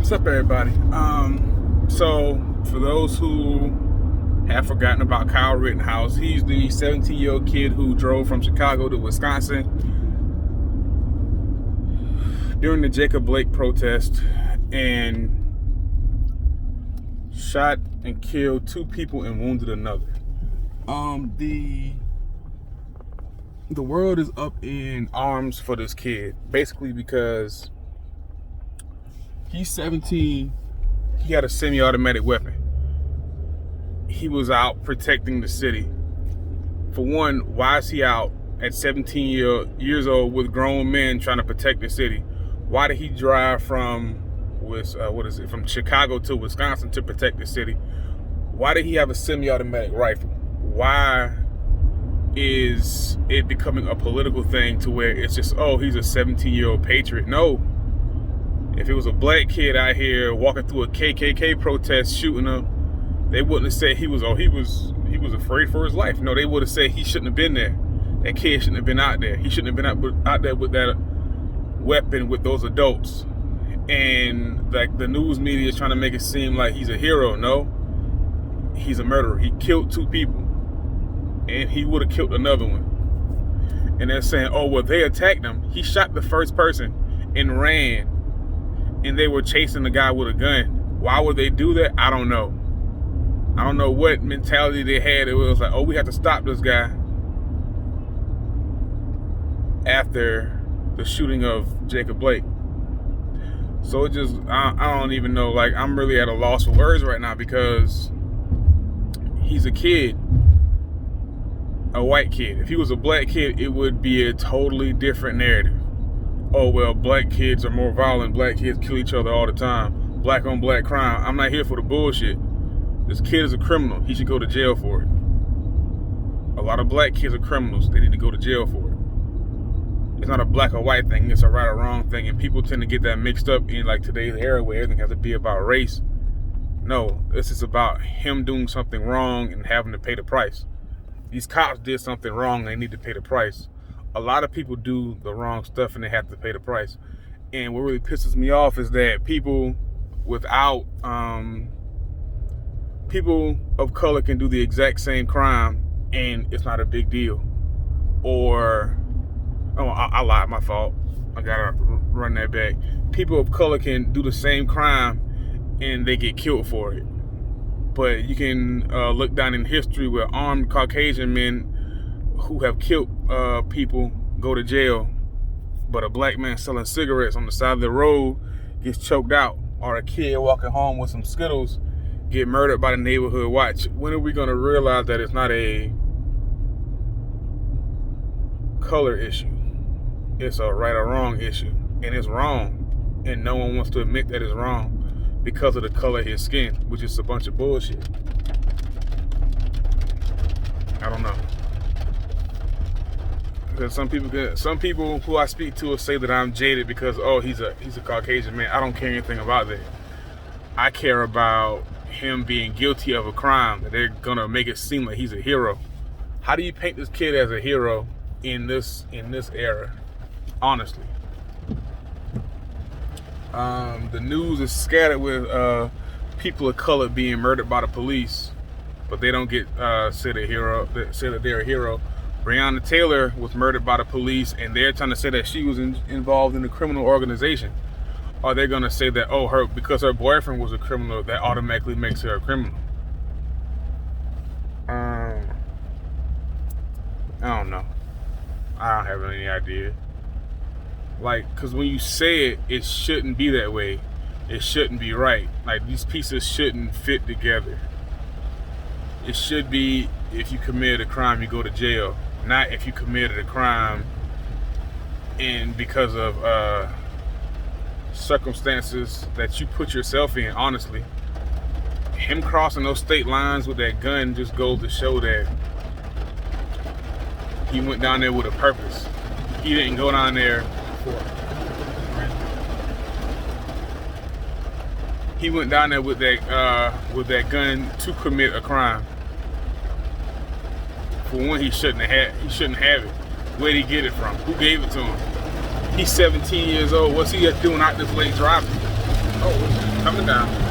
What's up, everybody? So for those who have forgotten about Kyle Rittenhouse, he's the 17-year-old kid who drove from Chicago to Wisconsin during the Jacob Blake protest and shot and killed 2 people and wounded another. The world is up in arms for this kid, basically because he's 17. He had a semi-automatic weapon. He was out protecting the city. For one, why is he out at 17 years old with grown men trying to protect the city? Why did he drive from from Chicago to Wisconsin to protect the city? Why did he have a semi-automatic rifle? Why is it becoming a political thing to where it's just, oh, he's a 17-year-old patriot? No. If it was a black kid out here walking through a KKK protest shooting him, they wouldn't have said he was afraid for his life. No, they would have said he shouldn't have been there. That kid shouldn't have been out there. He shouldn't have been out there with that weapon with those adults. And like the news media is trying to make it seem like he's a hero. No, he's a murderer. He killed 2 people, and he would have killed another one. And they're saying, oh, well, they attacked him. He shot the first person and ran. And they were chasing the guy with a gun. Why would they do that? I don't know. I don't know what mentality they had. It was like, oh, we have to stop this guy after the shooting of Jacob Blake. So it just, I don't even know. Like, I'm really at a loss for words right now because he's a kid, a white kid. If he was a black kid, it would be a totally different narrative. Oh, well, black kids are more violent. Black kids kill each other all the time. Black on black crime. I'm not here for the bullshit. This kid is a criminal. He should go to jail for it. A lot of black kids are criminals. They need to go to jail for it. It's not a black or white thing. It's a right or wrong thing. And people tend to get that mixed up in like today's era where everything has to be about race. No, this is about him doing something wrong and having to pay the price. These cops did something wrong. They need to pay the price. A lot of people do the wrong stuff and they have to pay the price. And what really pisses me off is that people of color can do the exact same crime and it's not a big deal. Or, oh, I lied, my fault. I gotta run that back. People of color can do the same crime and they get killed for it. But you can look down in history where armed Caucasian men who have killed people go to jail, but a black man selling cigarettes on the side of the road gets choked out, or a kid walking home with some Skittles get murdered by the neighborhood watch. When are we going to realize that it's not a color issue? It's a right or wrong issue, and it's wrong, and no one wants to admit that it's wrong because of the color of his skin, which is a bunch of bullshit. I don't know. Because some people who I speak to will say that I'm jaded because, oh, he's a Caucasian man. I don't care anything about that. I care about him being guilty of a crime that they're gonna make it seem like he's a hero. How do you paint this kid as a hero in this era? Honestly, the news is scattered with people of color being murdered by the police, but they don't get say that they're a hero. Breonna Taylor was murdered by the police, and they're trying to say that she was involved in a criminal organization. Or they're going to say that, because her boyfriend was a criminal, that automatically makes her a criminal. I don't know. I don't have any idea. Like, because when you say it, it shouldn't be that way. It shouldn't be right. Like, these pieces shouldn't fit together. It should be, if you committed a crime, you go to jail. Not if you committed a crime and because of circumstances that you put yourself in. Honestly, him crossing those state lines with that gun just goes to show that he went down there with a purpose. He didn't go down there he went down there with that gun to commit a crime. For one, he shouldn't have it. Where'd he get it from? Who gave it to him? He's 17 years old. What's he doing out this late driving? Oh, coming down.